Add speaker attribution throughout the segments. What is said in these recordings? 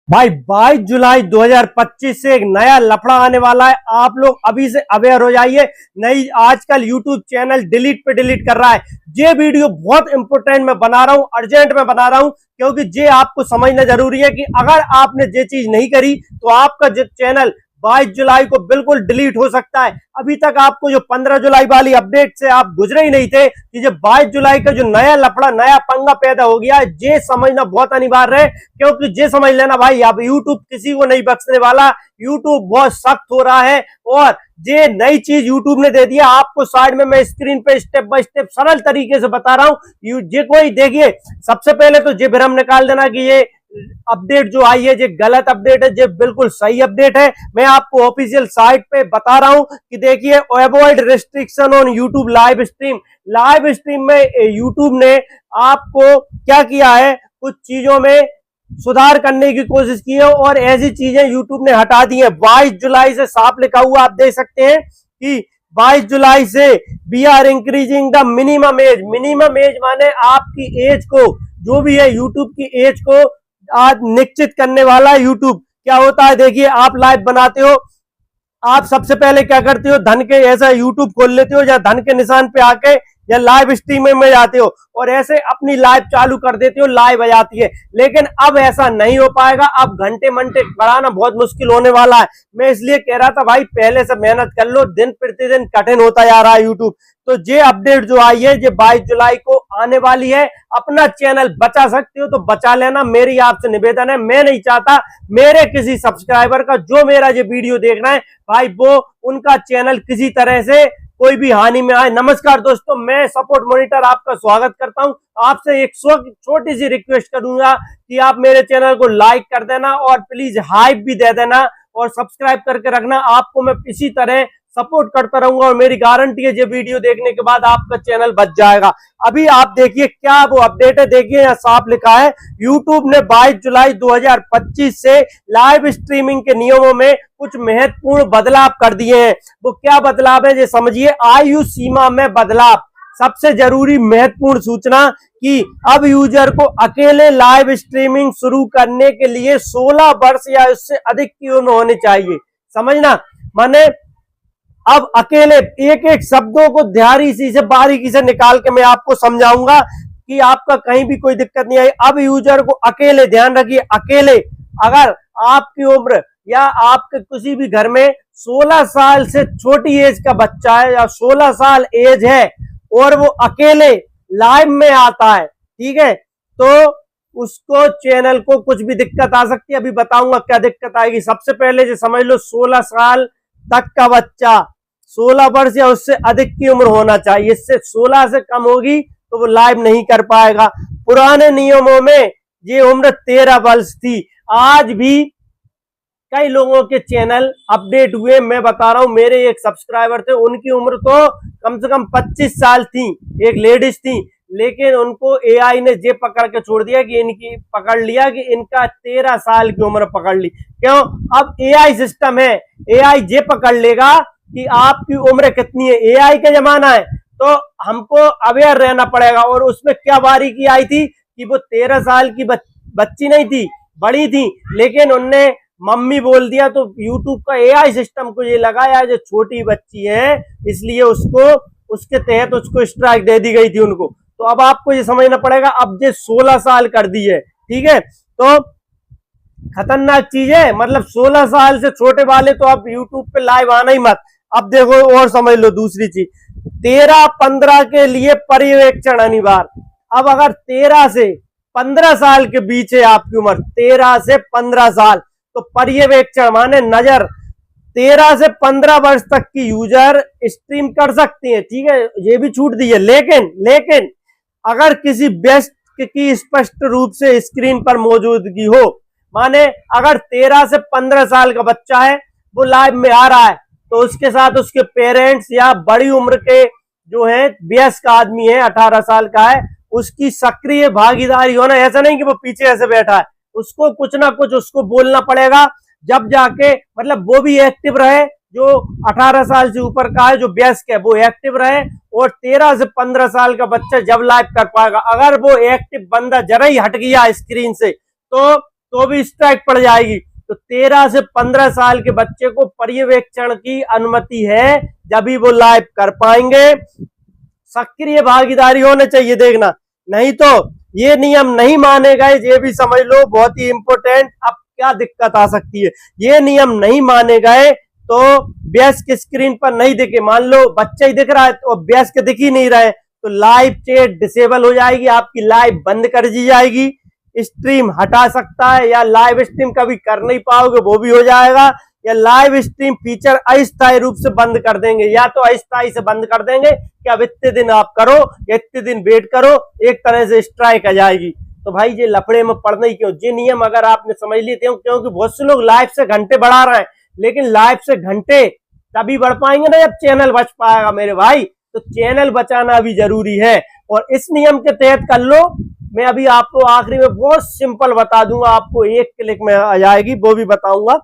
Speaker 1: भाई 22 जुलाई 2025 से एक नया लफड़ा आने वाला है। आप लोग अभी से अवेयर हो जाइए। नई आजकल यूट्यूब चैनल डिलीट पे डिलीट कर रहा है। ये वीडियो बहुत इंपोर्टेंट मैं बना रहा हूं, अर्जेंट में बना रहा हूं, क्योंकि ये आपको समझना जरूरी है कि अगर आपने ये चीज नहीं करी तो आपका जो चैनल 22 जुलाई को बिल्कुल डिलीट हो सकता है। अभी तक आपको जो 15 जुलाई वाली अपडेट से आप गुजरे ही नहीं थे कि जो 22 जुलाई का जो नया लफड़ा, नया पंगा पैदा हो गया है, ये समझना बहुत अनिवार्य है। क्योंकि ये समझ लेना भाई, अब यूट्यूब किसी को नहीं बख्शने वाला। यूट्यूब बहुत सख्त हो रहा है और ये नई चीज यूट्यूब ने दे दिया आपको। साइड में मैं स्क्रीन पे स्टेप बाय स्टेप सरल तरीके से बता रहा हूं। ये कोई देखिए, सबसे पहले तो ये भ्रम निकाल देना कि ये अपडेट जो आई है ये गलत अपडेट है। ये बिल्कुल सही अपडेट है। मैं आपको ऑफिशियल साइट पे बता रहा हूं कि देखिए, avoid restriction on YouTube live stream. Live stream में यूट्यूब ने आपको क्या किया है, कुछ चीजों में सुधार करने की कोशिश की है और ऐसी चीजें यूट्यूब ने हटा दी है। 22 जुलाई से साफ लिखा हुआ आप देख सकते हैं कि 22 जुलाई से we are increasing the minimum age. Minimum age माने आपकी एज को, जो भी है यूट्यूब की एज को आज निश्चित करने वाला यूट्यूब। क्या होता है देखिए, आप लाइव बनाते हो, आप सबसे पहले क्या करते हो, धन के ऐसा यूट्यूब खोल लेते हो या धन के निशान पे आके या लाइव स्ट्रीमिंग में जाते हो और ऐसे अपनी लाइव चालू कर देते हो, लाइव आ जाती है। लेकिन अब ऐसा नहीं हो पाएगा। अब घंटे मंटे बढ़ाना बहुत मुश्किल होने वाला है। मैं इसलिए कह रहा था भाई, पहले से मेहनत कर लो, दिन प्रतिदिन कठिन होता जा रहा है यूट्यूब। तो ये अपडेट जो आई है ये 22 जुलाई को आने वाली है। अपना चैनल बचा सकते हो तो बचा लेना, मेरी आपसे निवेदन है। मैं नहीं चाहता मेरे किसी सब्सक्राइबर का, जो मेरा ये वीडियो देख रहा है भाई, वो उनका चैनल किसी तरह से कोई भी हानि में आए। नमस्कार दोस्तों, मैं सपोर्ट मॉनिटर आपका स्वागत करता हूं। आपसे एक छोटी सी रिक्वेस्ट करूंगा कि आप मेरे चैनल को लाइक कर देना और प्लीज हाइप भी दे देना और सब्सक्राइब करके रखना। आपको मैं इसी तरह सपोर्ट करता रहूंगा और मेरी गारंटी है ये वीडियो देखने के बाद आपका चैनल बच जाएगा। अभी आप देखिए क्या वो अपडेट है। देखिए यहाँ साफ लिखा है, यूट्यूब ने 22 जुलाई 2025 से लाइव स्ट्रीमिंग के नियमों में कुछ महत्वपूर्ण बदलाव कर दिए हैं। वो क्या बदलाव है ये समझिए। आयु सीमा में बदलाव, सबसे जरूरी महत्वपूर्ण सूचना कि अब यूजर को अकेले लाइव स्ट्रीमिंग शुरू करने के लिए 16 वर्ष या उससे अधिक की उम्र होनी चाहिए। समझना, माने अब अकेले एक एक शब्दों को ध्यान से बारीकी से निकाल के मैं आपको समझाऊंगा कि आपका कहीं भी कोई दिक्कत नहीं आई। अब यूजर को अकेले, ध्यान रखिए, अकेले, अगर आपकी उम्र या आपके किसी भी घर में 16 साल से छोटी एज का बच्चा है या 16 साल एज है और वो अकेले लाइव में आता है, ठीक है, तो उसको चैनल को कुछ भी दिक्कत आ सकती है। अभी बताऊंगा क्या दिक्कत आएगी। सबसे पहले जो समझ लो, 16 साल तक का बच्चा, 16 वर्ष या उससे अधिक की उम्र होना चाहिए। इससे 16 से कम होगी तो वो लाइव नहीं कर पाएगा। पुराने नियमों में ये उम्र 13 वर्ष थी। आज भी कई लोगों के चैनल अपडेट हुए, मैं बता रहा हूं, मेरे एक सब्सक्राइबर थे, उनकी उम्र तो कम से कम 25 साल थी, एक लेडीज थी, लेकिन उनको एआई ने ये पकड़ के छोड़ दिया कि इनकी पकड़ लिया कि इनका 13 साल की उम्र पकड़ ली। क्यों? अब एआई सिस्टम है, एआई ये पकड़ लेगा कि आपकी उम्र कितनी है। एआई का जमाना है तो हमको अवेयर रहना पड़ेगा। और उसमें क्या बारीकी आई थी कि वो 13 साल की बच्ची नहीं थी, बड़ी थी, लेकिन उनने मम्मी बोल दिया तो यूट्यूब का एआई सिस्टम को ये लगाया जो छोटी बच्ची है, इसलिए उसको, उसके तहत उसको स्ट्राइक दे दी गई थी उनको। तो अब आपको ये समझना पड़ेगा, अब ये 16 साल कर दी है, ठीक है। तो खतरनाक चीज है, मतलब 16 साल से छोटे वाले तो अब यूट्यूब पे लाइव आना ही मत। अब देखो और समझ लो दूसरी चीज, 13-15 के लिए पर्यवेक्षण अनिवार्य। अब अगर 13 से 15 साल के बीच है आपकी उम्र, 13 से 15 साल, तो पर्यवेक्षण माने नजर, 13 से 15 वर्ष तक की यूजर स्ट्रीम कर सकती है, ठीक है, ये भी छूट दी है। लेकिन अगर किसी व्यक्ति की स्पष्ट रूप से स्क्रीन पर मौजूदगी हो, माने अगर 13 से 15 साल का बच्चा है, वो लाइव में आ रहा है, तो उसके साथ उसके पेरेंट्स या बड़ी उम्र के जो है वयस्क आदमी है, 18 साल का है, उसकी सक्रिय भागीदारी होना। ऐसा नहीं कि वो पीछे ऐसे बैठा है, उसको कुछ ना कुछ उसको बोलना पड़ेगा, जब जाके, मतलब वो भी एक्टिव रहे, जो 18 साल से ऊपर का है, जो वयस्क है, वो एक्टिव रहे। और 13 से 15 साल का बच्चा जब लाइव कर पाएगा। अगर वो एक्टिव बंदा जरा ही हट गया स्क्रीन से तो भी स्ट्राइक पड़ जाएगी। तो 13 से 15 साल के बच्चे को पर्यवेक्षण की अनुमति है, जब भी वो लाइव कर पाएंगे। सक्रिय भागीदारी होने चाहिए, देखना, नहीं तो ये नियम नहीं माने गए, ये भी समझ लो, बहुत ही इंपॉर्टेंट। अब क्या दिक्कत आ सकती है, ये नियम नहीं माने गए तो वयस्क स्क्रीन पर नहीं दिखे, मान लो बच्चा ही दिख रहा है तो वयस्क दिख ही नहीं रहे, तो लाइव चैट डिसेबल हो जाएगी, आपकी लाइव बंद कर दी जाएगी। स्ट्रीम हटा सकता है, या लाइव स्ट्रीम कभी कर नहीं पाओगे वो भी हो जाएगा, या लाइव स्ट्रीम फीचर अस्थायी रूप से बंद कर देंगे, या तो अस्थायी से बंद कर देंगे कि अब इतने दिन आप करो या इतने दिन वेट करो, एक तरह से स्ट्राइक आ जाएगी। तो भाई ये लफड़े में पड़ना ही क्यों, ये नियम अगर आपने समझ लिए थे, क्योंकि बहुत से लोग लाइव से घंटे बढ़ा रहे हैं, लेकिन लाइव से घंटे तभी बढ़ पाएंगे ना जब चैनल बच पाएगा मेरे भाई। तो चैनल बचाना भी जरूरी है, और इस नियम के तहत कर लो। मैं अभी आपको आखिरी में बहुत सिंपल बता दूंगा, आपको एक क्लिक में आ जाएगी, वो भी बताऊंगा।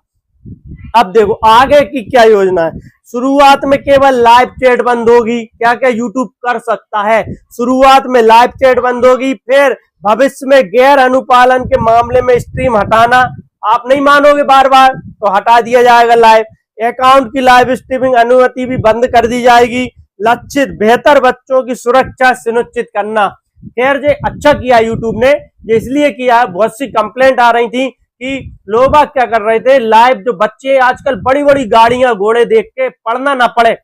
Speaker 1: अब देखो आगे की क्या योजना है। शुरुआत में केवल लाइव चैट बंद होगी, क्या क्या यूट्यूब कर सकता है, शुरुआत में लाइव चैट बंद होगी, फिर भविष्य में गैर अनुपालन के मामले में स्ट्रीम हटाना, आप नहीं मानोगे बार बार तो हटा दिया जाएगा लाइव। अकाउंट की लाइव स्ट्रीमिंग अनुमति भी बंद कर दी जाएगी। लक्षित बेहतर बच्चों की सुरक्षा सुनिश्चित करना। खैर ये अच्छा किया यूट्यूब ने, ये इसलिए किया, बहुत सी कंप्लेंट आ रही थी कि लोग क्या कर रहे थे, लाइव जो बच्चे आजकल बड़ी बड़ी गाड़ियां घोड़े देख के पढ़ना ना पड़े,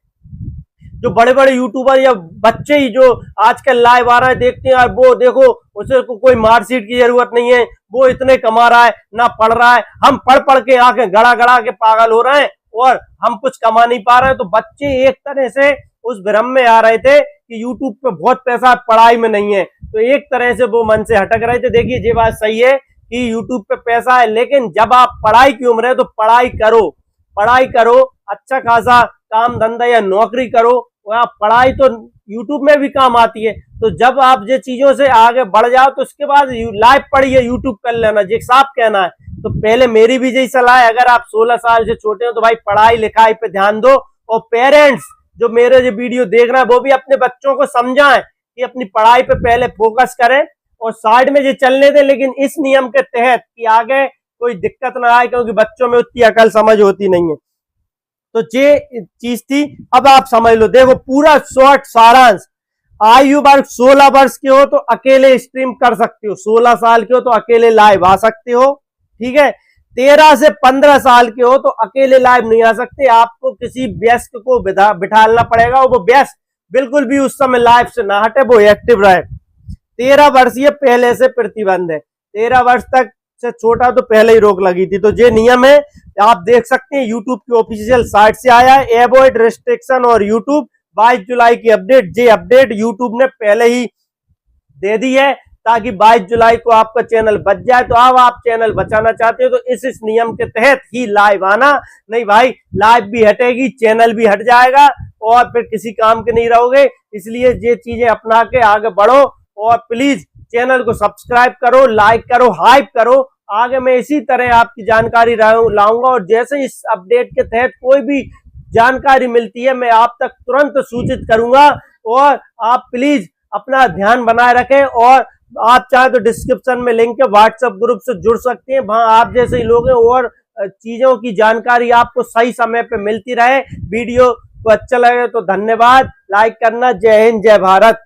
Speaker 1: जो बड़े बड़े यूट्यूबर या बच्चे ही जो आजकल लाइव आ रहे हैं देखते हैं, वो देखो उसे कोई मार्कशीट की जरूरत नहीं है, वो इतने कमा रहा है ना पढ़ रहा है, हम पढ़ पढ़ के आंखें गड़ा गड़ा के पागल हो रहे हैं और हम कुछ कमा नहीं पा रहे हैं। तो बच्चे एक तरह से उस भ्रम में आ रहे थे कि यूट्यूब पे बहुत पैसा पढ़ाई में नहीं है, तो एक तरह से वो मन से हटक रहे थे। देखिए ये बात सही है कि यूट्यूब पे पैसा है, लेकिन जब आप पढ़ाई की उम्र है तो पढ़ाई करो, पढ़ाई करो, अच्छा खासा काम धंधा या नौकरी करो, और पढ़ाई तो यूट्यूब में भी काम आती है। तो जब आप ये चीजों से आगे बढ़ जाओ तो उसके बाद लाइव पढ़िए, यूट्यूब कर लेना, ये साफ कहना है। तो पहले मेरी भी यही सलाह है, अगर आप 16 साल से छोटे हो तो भाई पढ़ाई लिखाई पे ध्यान दो, और पेरेंट्स जो मेरे जो वीडियो देख रहे हैं वो भी अपने बच्चों को समझाएं कि अपनी पढ़ाई पे पहले फोकस करें और साइड में ये चलने दें, लेकिन इस नियम के तहत कि आगे कोई दिक्कत ना आए, क्योंकि बच्चों में उतनी अकल समझ होती नहीं है। तो ये चीज थी, अब आप समझ लो। देखो पूरा शॉर्ट सारांश, आयु वर्ग 16 वर्ष के हो तो अकेले स्ट्रीम कर सकते हो, 16 साल के हो तो अकेले लाइव आ सकते हो, ठीक है। 13 से 15 साल के हो तो अकेले लाइव नहीं आ सकते, आपको किसी वयस्क को बिठाना पड़ेगा, वो वयस्क बिल्कुल भी उस समय लाइव से ना हटे, वो एक्टिव रहे। 13 वर्षीय पहले से प्रतिबंध है, 13 वर्ष तक से छोटा तो पहले ही रोक लगी थी। तो ये नियम है, आप देख सकते हैं यूट्यूब की ऑफिशियल साइट से आया है, अवॉइड रिस्ट्रिक्शन और यूट्यूब 22 जुलाई की अपडेट। ये अपडेट यूट्यूब ने पहले ही दे दी है ताकि 22 जुलाई को आपका चैनल बच जाए। तो अब आप चैनल बचाना चाहते हो तो इस नियम के तहत ही लाइव आना, नहीं भाई लाइव भी हटेगी, चैनल भी हट जाएगा और फिर किसी काम के नहीं रहोगे। इसलिए ये चीजें अपना के आगे बढ़ो, और प्लीज चैनल को सब्सक्राइब करो, लाइक करो, हाइप करो। आगे मैं इसी तरह आपकी जानकारी लाऊंगा, और जैसे इस अपडेट के तहत कोई भी जानकारी मिलती है मैं आप तक तुरंत सूचित करूंगा। और आप प्लीज अपना ध्यान बनाए रखें, और आप चाहे तो डिस्क्रिप्शन में लिंक है, व्हाट्सएप ग्रुप से जुड़ सकते हैं, वहां आप जैसे ही लोग हैं और चीजों की जानकारी आपको सही समय पे मिलती रहे। वीडियो को अच्छा लगे तो धन्यवाद, लाइक करना। जय हिंद, जय भारत।